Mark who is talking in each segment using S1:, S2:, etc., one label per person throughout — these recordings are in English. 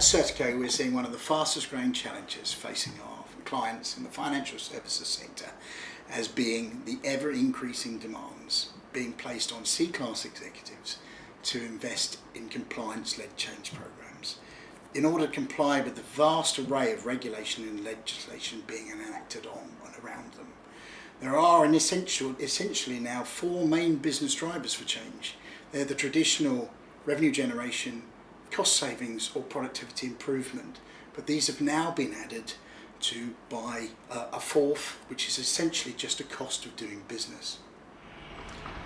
S1: Certico, we're seeing one of the fastest growing challenges facing our clients in the financial services sector as being the ever increasing demands being placed on C-class executives to invest in compliance-led change programs in order to comply with the vast array of regulation and legislation being enacted on and around them. There are essentially now four main business drivers for change. They're the traditional revenue generation, cost savings or productivity improvement, but these have now been added to by a fourth, which is essentially just a cost of doing business.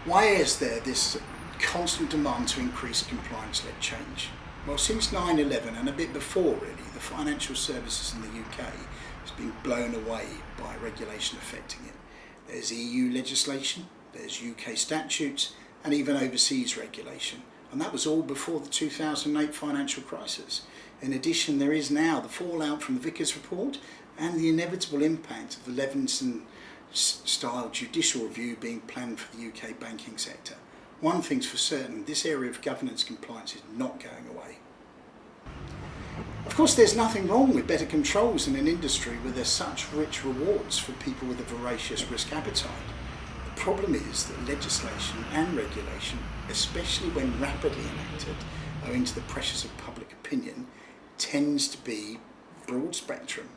S1: Why is there this constant demand to increase compliance-led change? Well, since 9/11 and a bit before really, the financial services in the UK has been blown away by regulation affecting it. There's EU legislation, there's UK statutes and even overseas regulation. And that was all before the 2008 financial crisis. In addition, there is now the fallout from the Vickers report and the inevitable impact of the Levinson-style judicial review being planned for the UK banking sector. One thing's for certain, this area of governance compliance is not going away. Of course, there's nothing wrong with better controls in an industry where there's such rich rewards for people with a voracious risk appetite. The problem is that legislation and regulation, especially when rapidly enacted owing to the pressures of public opinion, tends to be broad spectrum,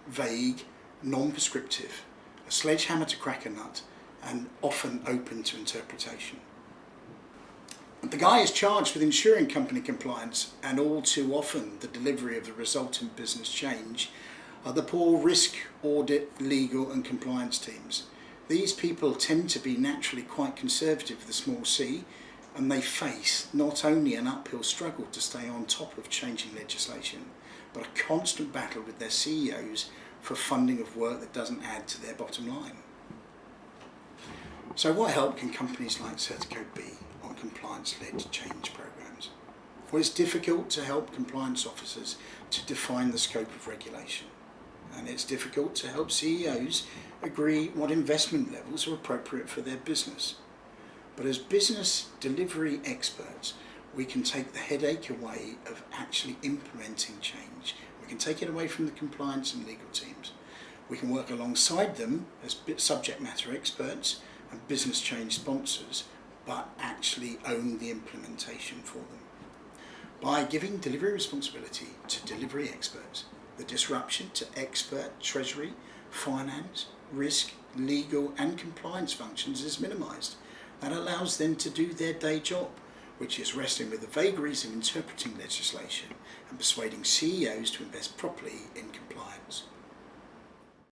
S1: vague, non-prescriptive, a sledgehammer to crack a nut, and often open to interpretation. The guy is charged with ensuring company compliance, and all too often the delivery of the resultant business change are the poor risk, audit, legal and compliance teams. These people tend to be naturally quite conservative with a small c, and they face not only an uphill struggle to stay on top of changing legislation, but a constant battle with their CEOs for funding of work that doesn't add to their bottom line. So what help can companies like Certico be on compliance-led change programs? Well, it's difficult to help compliance officers to define the scope of regulation, and it's difficult to help CEOs agree what investment levels are appropriate for their business. But as business delivery experts, we can take the headache away of actually implementing change. We can take it away from the compliance and legal teams. We can work alongside them as subject matter experts and business change sponsors, but actually own the implementation for them. By giving delivery responsibility to delivery experts, the disruption to expert treasury, finance, risk, legal and compliance functions is minimised. That allows them to do their day job, which is wrestling with the vagaries of interpreting legislation and persuading CEOs to invest properly in